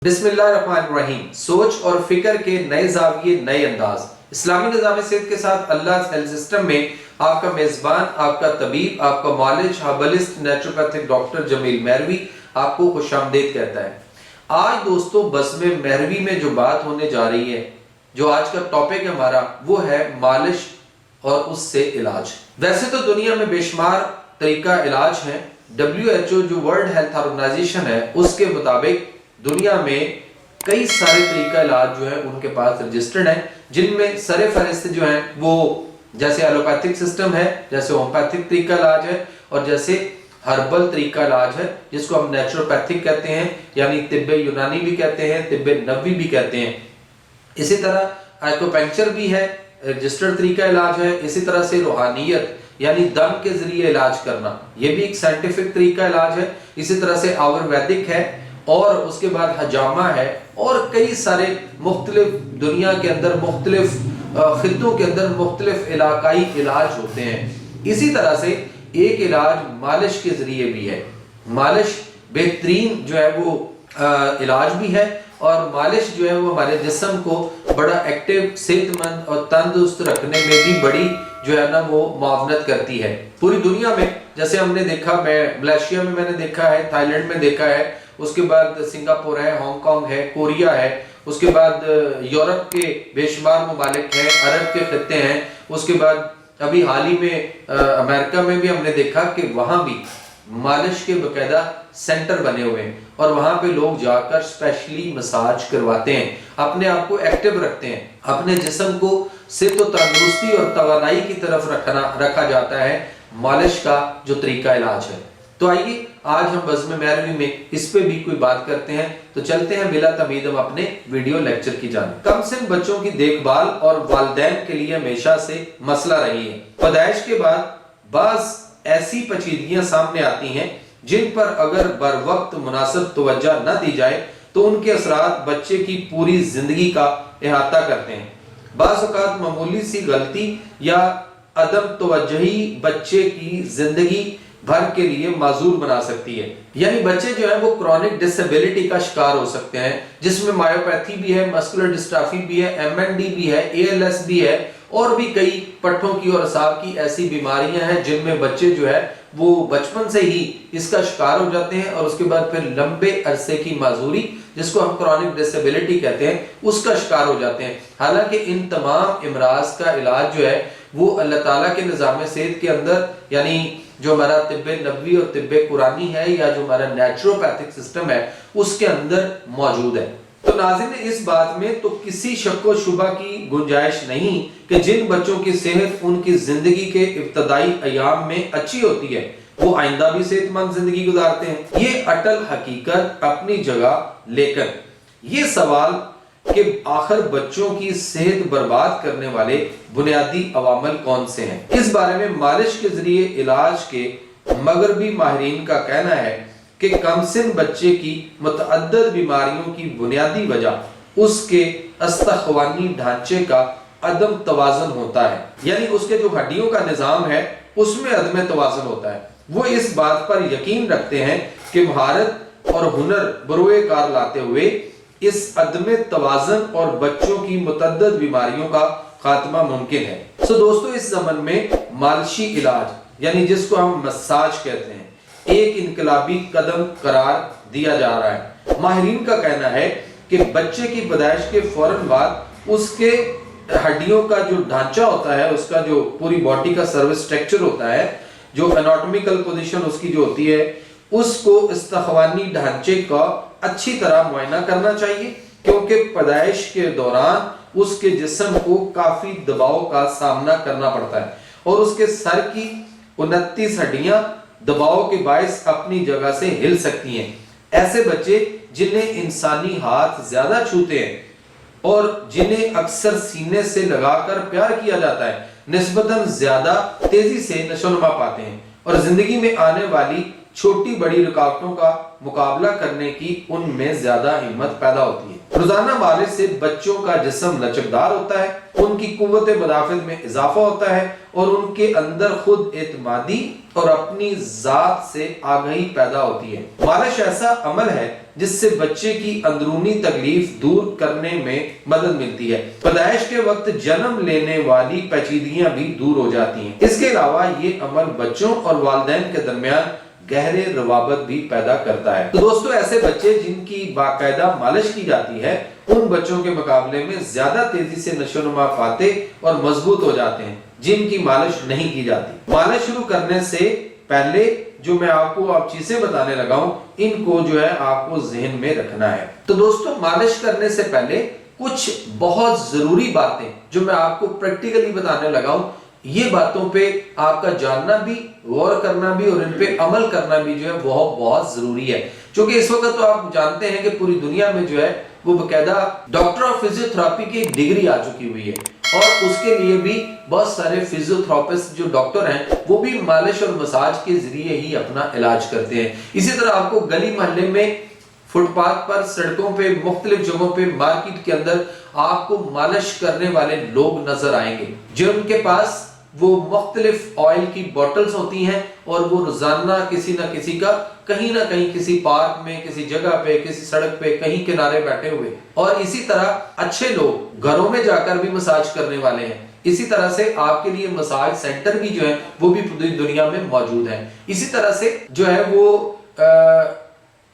बिस्मिल्लाहिर्रहमानिर्रहीम। सोच और फिक्र के नए जाविये, नए अंदाज। इस्लामी निज़ाम सेहत के साथ अल्लाह हेल्थ सिस्टम में आपका मेज़बान, आपका तबीब, आपका मालिज, हर्बलिस्ट, नेचुरोपैथिक डॉक्टर जमील मेहरवी आपको खुशामदीद कहता है। आज दोस्तों बज़्म मेहरवी में जो बात होने जा रही है, जो आज का टॉपिक है हमारा, वो है मालिश और उससे इलाज। वैसे तो दुनिया में बेशुमार तरीका इलाज है। WHO जो वर्ल्ड हेल्थ ऑर्गेनाइजेशन है, उसके मुताबिक दुनिया में कई सारे तरीका इलाज जो है उनके पास रजिस्टर्ड है, जिनमें सरे फहरिस्त जो है वो जैसे एलोपैथिक सिस्टम है, जैसे होम्योपैथिक तरीका इलाज है, और जैसे हर्बल तरीका इलाज है जिसको हम नेचुरोपैथिक कहते हैं, यानी तिब्बे यूनानी भी कहते हैं, तिब्बे नबवी भी कहते हैं। इसी तरह एक्यूपंक्चर भी है, रजिस्टर्ड तरीका इलाज है। इसी तरह से रूहानियत यानी दम के जरिए इलाज करना, ये भी एक साइंटिफिक तरीका इलाज है। इसी तरह से आयुर्वेदिक है, और उसके बाद हजामा है, और कई सारे मुख्तलिफ दुनिया के अंदर मुख्तलिफ खित्तों के अंदर मुख्तलिफ इलाकाई इलाज होते हैं। इसी तरह से एक इलाज मालिश के जरिए भी है। मालिश बेहतरीन जो है वो इलाज भी है, और मालिश जो है वो हमारे जिस्म को बड़ा एक्टिव, सेहतमंद और तंदुरुस्त रखने में भी बड़ी जो है ना वो मुआवनत करती है। पूरी दुनिया में जैसे हमने देखा, मैं मलेशिया में मैंने देखा है, थाईलैंड में देखा है, उसके बाद सिंगापुर है, हांगकांग है, कोरिया है, उसके बाद यूरोप के बेशुमार ममालिक हैं, अरब के खित्ते हैं, उसके बाद अभी हाल ही में अमेरिका में भी हमने देखा कि वहां भी मालिश के बकायदा सेंटर बने हुए हैं, और वहां पे लोग जाकर स्पेशली मसाज करवाते हैं, अपने आप को एक्टिव रखते हैं, अपने जिस्म को सेहत और तंदुरुस्ती और तवानाई की तरफ रखा जाता है मालिश का जो तरीका इलाज है। तो आइए आज हम बज़्म मेहरवी में इस पे भी कोई बात करते हैं। तो चलते हैं बिला तमीद हम अपने वीडियो लेक्चर की जानिब। कम सिन बच्चों की देखभाल और वालिदैन के लिए हमेशा से मसला रही है। पैदाइश के बाद बाज ऐसी पेचीदगियां सामने आती हैं जिन पर अगर बर वक्त मुनासिब तवज्जो न दी जाए तो उनके असरात बच्चे की पूरी जिंदगी का इहाता करते हैं। बाज़ औक़ात मामूली सी गलती या अदम तवज्जुही बच्चे की जिंदगी भर के लिए माजूर बना सकती है। यानी बच्चे जो है वो क्रॉनिक डिसेबिलिटी का शिकार हो सकते हैं, जिसमें मायोपैथी भी है, मस्कुलर डिस्ट्रॉफी भी है, MND भी है, ALS भी है, और भी कई पट्टों की और असाब की ऐसी बीमारियां हैं जिनमें बच्चे जो है वो बचपन से ही इसका शिकार हो जाते हैं, और उसके बाद फिर लंबे अरसे की माजूरी, जिसको हम क्रॉनिक डिसेबिलिटी कहते हैं, उसका शिकार हो जाते हैं। हालांकि इन तमाम इमराज का इलाज जो है वो अल्लाह ताला के निज़ाम सेहत के अंदर, यानी जो हमारा तिब्बे नबवी और तिब्बे कुरानी है, या जो हमारा नेचुरोपैथिक सिस्टम है, उसके अंदर मौजूद है। तो नाज़रीन, इस बात में तो किसी शक व शुबा की गुंजाइश नहीं कि जिन बच्चों की सेहत उनकी जिंदगी के इब्तदाई अयाम में अच्छी होती है, वो आइंदा भी सेहतमंद जिंदगी गुजारते हैं। ये अटल हकीकत अपनी जगह लेकर ये सवाल कि आखिर बच्चों की सेहत बर्बाद करने वाले बुनियादी अवामल कौन से हैं, इस बारे में मालिश के जरिए इलाज के मगरबी माहिरीन का कहना है कि कमसिन बच्चे की मुतअद्दिद बीमारियों की बुनियादी वजह उसके अस्तख्वानी ढांचे का अदम तवाज़ुन होता है। यानी उसके जो हड्डियों का निज़ाम है उसमें अदम तवाज़ुन होता है। वो इस बात पर यकीन रखते हैं कि महारत और हुनर बरोए कार लाते हुए इस अदम तवाज़ुन और बच्चों की मुतअद्दिद बीमारियों का खात्मा मुमकिन है। सो दोस्तों, इस ज़मन में मालिशी इलाज यानी जिसको हम मसाज कहते हैं, एक इनकलाबी कदम करार दिया जा रहा है। माहिरीन का कहना है कि बच्चे की पैदाइश के फौरन बाद उसके हड्डियों का जो ढांचा होता है, उसका जो पूरी बॉडी का सर्विस स्ट्रक्चर होता है, जो एनाटॉमिकल पोजीशन उसकी जो होती है, उसको इस्तख्वानी ढांचे का अच्छी तरह मुआयना करना चाहिए, क्योंकि पैदाइश के दौरान उसके जिस्म को काफी दबाव का सामना करना पड़ता है, और उसके सर की 29 हड्डियां दबाव के बायस अपनी जगह से हिल सकती हैं। ऐसे बच्चे जिन्हें इंसानी हाथ ज्यादा छूते हैं और जिन्हें अक्सर सीने से लगाकर प्यार किया जाता है, निस्बतन ज्यादा तेजी से नशोनुमा पाते हैं, और जिंदगी में आने वाली छोटी बड़ी रुकावटों का मुकाबला करने की उनमें ज्यादा हिम्मत पैदा होती है। रोजाना मालिश से बच्चों का जिस्म लचकदार होता है, उनकी कुव्वत मुदाफित में इजाफा होता है, और उनके अंदर खुद एतमादी اور اپنی ذات سے آگہی پیدا ہوتی ہے۔ مالش ایسا عمل ہے جس سے بچے کی اندرونی تکلیف دور کرنے میں مدد ملتی ہے۔ پیدائش کے وقت جنم لینے والی پیچیدگیاں بھی دور ہو جاتی ہیں۔ اس کے علاوہ یہ عمل بچوں اور والدین کے درمیان گہرے روابط بھی پیدا کرتا ہے۔ تو دوستو، ایسے بچے جن کی باقاعدہ مالش کی جاتی ہے ان بچوں کے مقابلے میں زیادہ تیزی سے نشو و نما پاتے اور مضبوط ہو جاتے ہیں جن کی مالش نہیں کی جاتی۔ مالش شروع کرنے سے پہلے جو میں آپ کو چیزیں بتانے لگا ہوں ان کو جو ہے آپ کو ذہن میں رکھنا ہے۔ تو دوستو، مالش کرنے سے پہلے کچھ بہت ضروری باتیں جو میں آپ کو پریکٹیکلی بتانے لگا ہوں، یہ باتوں پہ آپ کا جاننا بھی، غور کرنا بھی اور ان پہ عمل کرنا بھی جو ہے بہت ضروری ہے۔ چونکہ اس وقت تو آپ جانتے ہیں کہ پوری دنیا میں جو ہے وہ باقاعدہ ڈاکٹر آف فزیو تھراپی کی ڈگری آ چکی ہوئی ہے، اور اس کے لیے بھی بہت سارے فزیو تھراپسٹ جو ڈاکٹر ہیں وہ بھی مالش اور مساج کے ذریعے ہی اپنا علاج کرتے ہیں۔ اسی طرح آپ کو گلی محلے میں، فٹ پاتھ پر، سڑکوں پہ، مختلف جگہوں پہ، مارکیٹ کے اندر آپ کو مالش کرنے والے لوگ نظر آئیں گے جن کے پاس وہ مختلف آئل کی بوٹلز ہوتی ہیں اور وہ روزانہ کسی نہ کسی کا کہیں نہ کہیں کسی پارک میں، کسی جگہ پہ، کسی سڑک پہ، کہیں کنارے بیٹھے ہوئے، اور اسی طرح اچھے لوگ گھروں میں جا کر بھی مساج کرنے والے ہیں۔ اسی طرح سے آپ کے لیے مساج سینٹر بھی جو ہے وہ بھی پوری دنیا میں موجود ہیں۔ اسی طرح سے جو ہے وہ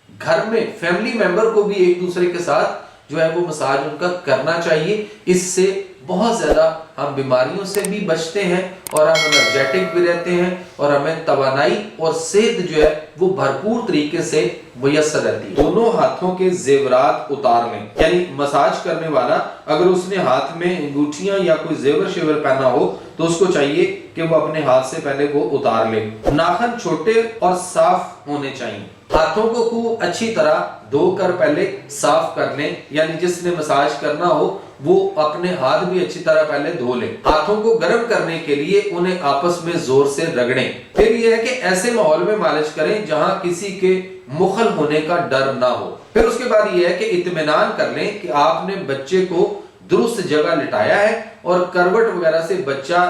گھر میں فیملی ممبر کو بھی ایک دوسرے کے ساتھ جو ہے وہ مساج ان کا کرنا چاہیے۔ اس سے بہت زیادہ ہم بیماریوں سے بھی بچتے ہیں اور ہم انرجیٹک بھی رہتے ہیں اور ہمیں توانائی اور صحت جو ہے وہ بھرپور طریقے سے میسر رہتی ہے۔ دونوں ہاتھوں کے زیورات اتار لیں، یعنی مساج کرنے والا اگر اس نے ہاتھ میں انگوٹھیاں یا کوئی زیور شیور پہنا ہو تو اس کو چاہیے کہ وہ اپنے ہاتھ سے پہلے وہ اتار لے۔ ناخن چھوٹے اور صاف ہونے چاہیے۔ ہاتھوں کو خوب اچھی طرح دھو کر پہلے صاف کر لیں، یعنی جس نے مساج کرنا ہو وہ اپنے ہاتھ بھی اچھی طرح پہلے دھو لیں۔ ہاتھوں کو گرم کرنے کے لیے انہیں آپس میں زور سے رگڑیں۔ پھر یہ ہے کہ ایسے ماحول میں مالش کریں جہاں کسی کے مخل ہونے کا ڈر نہ ہو۔ پھر اس کے بعد یہ ہے کہ اطمینان کر لیں کہ آپ نے بچے کو درست جگہ لٹایا ہے اور کروٹ وغیرہ سے بچہ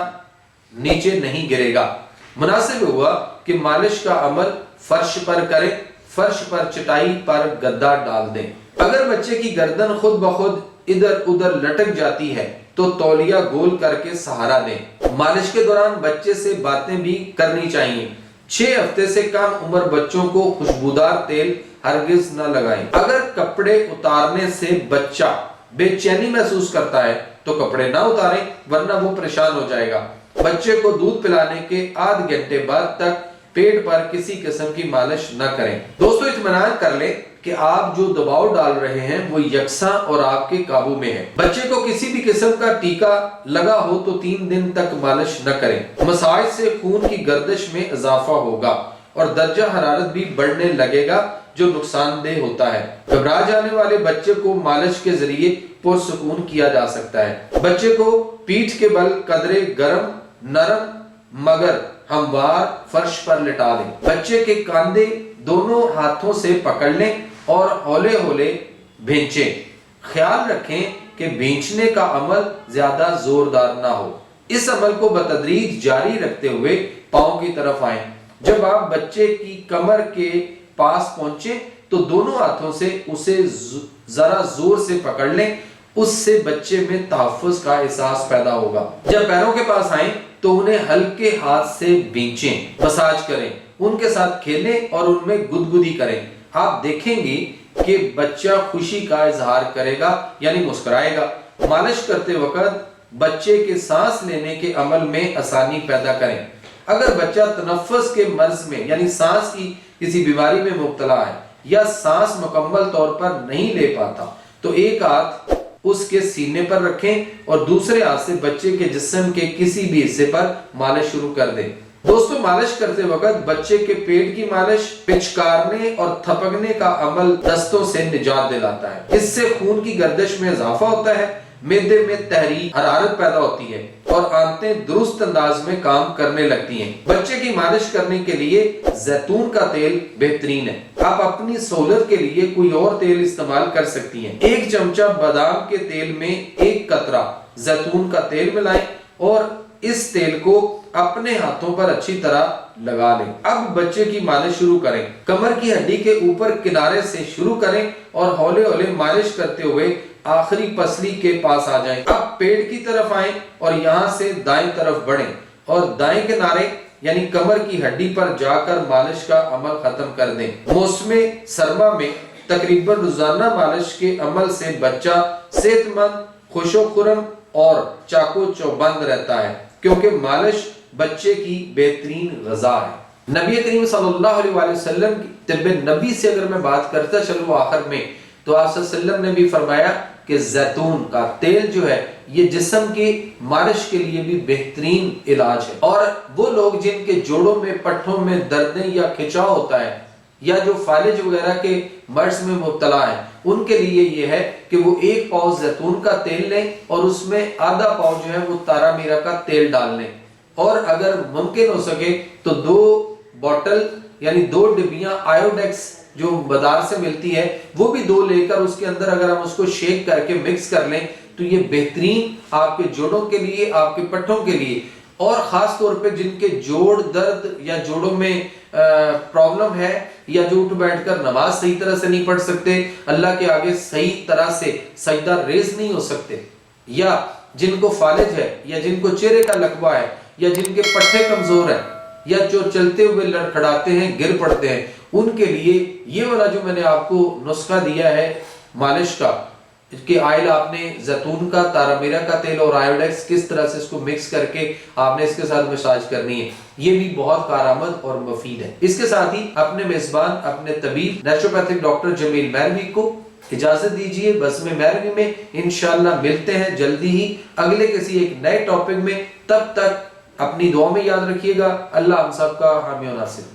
نیچے نہیں گرے گا۔ مناسب ہوا کہ مالش کا عمل فرش پر کریں، فرش پر چٹائی پر گدا ڈال دیں۔ اگر بچے کی گردن خود بخود ادھر ادھر لٹک جاتی ہے تو تولیہ گول کر کے سہارا دیں۔ مالش کے دوران بچے سے باتیں بھی کرنی چاہیے۔ 6 ہفتے سے کم عمر بچوں کو خوشبودار تیل ہرگز نہ لگائیں۔ اگر کپڑے اتارنے سے بچہ بے چینی محسوس کرتا ہے تو کپڑے نہ اتاریں ورنہ وہ پریشان ہو جائے گا۔ بچے کو دودھ پلانے کے آدھ گھنٹے بعد تک پیٹ پر کسی قسم کی مالش نہ کریں۔ دوستو، اطمینان کر لیں کہ آپ جو دباؤ ڈال رہے ہیں وہ یکساں اور آپ کے قابو میں ہے۔ بچے کو کسی بھی قسم کا ٹیکا لگا ہو تو 3 دن تک مالش نہ کریں۔ مساج سے خون کی گردش میں اضافہ ہوگا اور درجہ حرارت بھی بڑھنے لگے گا جو نقصان دہ ہوتا ہے۔ گھبرا جانے والے بچے کو مالش کے ذریعے پرسکون کیا جا سکتا ہے۔ بچے کو پیٹھ کے بل قدرے گرم، نرم مگر ہموار فرش پر لٹا لیں۔ بچے کے کاندھے دونوں ہاتھوں سے پکڑ لیں اور ہولے ہولے بھینچیں۔ خیال رکھیں کہ بھینچنے کا عمل زیادہ زوردار نہ ہو۔ اس عمل کو بتدریج جاری رکھتے ہوئے پاؤں کی طرف آئیں۔ جب آپ بچے کی کمر کے پاس پہنچیں تو دونوں ہاتھوں سے اسے ذرا زور سے پکڑ لیں، اس سے بچے میں تحفظ کا احساس پیدا ہوگا۔ جب پیروں کے پاس آئیں تو انہیں ہلکے ہاتھ سے بھینچیں، مساج کریں، ان کے ساتھ کھیلیں اور ان میں گدگدی کریں۔ آپ دیکھیں گی کہ بچہ خوشی کا اظہار کرے گا، یعنی مسکرائے گا۔ مالش کرتے وقت بچے کے سانس لینے کے عمل میں آسانی پیدا کریں۔ اگر بچہ تنفس کے مرض میں یعنی سانس کی کسی بیماری میں مبتلا ہے یا سانس مکمل طور پر نہیں لے پاتا تو ایک ہاتھ اس کے سینے پر رکھیں اور دوسرے ہاتھ سے بچے کے جسم کے کسی بھی حصے پر مالش شروع کر دیں۔ دوستو، مالش کرتے وقت بچے کے پیٹ کی مالش پچکارنے اور تھپکنے کا عمل دستوں سے نجات دلاتا ہے۔ اس سے خون کی گردش میں اضافہ ہوتا ہے، معدے میں تحریک، حرارت پیدا ہوتی ہے اور آنتیں درست انداز میں کام کرنے لگتی ہیں۔ بچے کی مالش کرنے کے لیے زیتون کا تیل بہترین ہے۔ آپ اپنی سہولت کے لیے کوئی اور تیل استعمال کر سکتی ہیں۔ 1 چمچہ بادام کے تیل میں 1 قطرہ زیتون کا تیل ملائیں اور اس تیل کو اپنے ہاتھوں پر اچھی طرح लगा लें। अब बच्चे की मालिश शुरू करें। कमर की हड्डी के ऊपर किनारे से शुरू करें और हौले हौले मालिश करते हुए आखिरी पसली के पास आ जाएं। अब पेट की तरफ आएं और यहाँ से दाएं तरफ बढ़ें और दाएं किनारे यानी कमर की हड्डी पर जाकर मालिश का अमल खत्म कर दें। मौसमे सरमा में तकरीबन रोजाना मालिश के अमल से बच्चा सेहतमंद, खुशो-खुरम और चाको चौबंद रहता है, क्योंकि मालिश बच्चे की बेहतरीन ग़िज़ा है। नबी करीम सल्लल्लाहु अलैहि वसल्लम की तिब्बे नबी से अगर मैं बात करता चलूं आखिर में, तो आप सल्लल्लाहु अलैहि वसल्लम ने भी फरमाया कि जैतून का तेल जो है ये जिस्म की मालिश के लिए भी बेहतरीन इलाज है। और वो लोग जिनके जोड़ों में, पट्ठों में दर्दें या खिंचाव होता है या जो फालिज वगैरह के मर्ज में मुब्तला है, उनके लिए ये है कि वो 1 पाव जैतून का तेल लें और उसमें आधा पाव जो है वो तारा मीरा का तेल डाल लें, और अगर मुमकिन हो सके तो 2 बॉटल यानी 2 डिब्बियां आयोडेक्स जो बाजार से मिलती है वो भी 2 लेकर उसके अंदर अगर हम उसको शेक करके मिक्स कर लें तो ये बेहतरीन आपके जोड़ों के लिए, आपके पट्टों के लिए, और खास तौर पे जिनके जोड़ दर्द या जोड़ों में प्रॉब्लम है या जो उठ बैठकर नमाज सही तरह से नहीं पढ़ सकते, अल्लाह के आगे सही तरह से सजदा रेज नहीं हो सकते, या जिनको फालिज है या जिनको चेहरे का लकवा है या जिनके पट्टे कमजोर है या जो चलते हुए लड़खड़ाते हैं, गिर पड़ते हैं, उनके लिए ये वाला जो मैंने आपको नुस्खा दिया है मालिश का, कि आयल आपने जैतून का, तारा मीरा का तेल और आयोडेक्स किस तरह से इसको मिक्स करके आपने इसके साथ मसाज करनी है, ये भी बहुत कारआमद और मुफीद है। इसके साथ ही अपने मेजबान, अपने तबीब नेचुरोपैथिक डॉक्टर जमील मैरवी को इजाजत दीजिए। बस में मैरवी में इंशाअल्लाह मिलते हैं जल्दी ही अगले किसी एक नए टॉपिक में। तब तक अपनी दुआ में याद रखिएगा। अल्लाह हम सब का हामी और नासिर।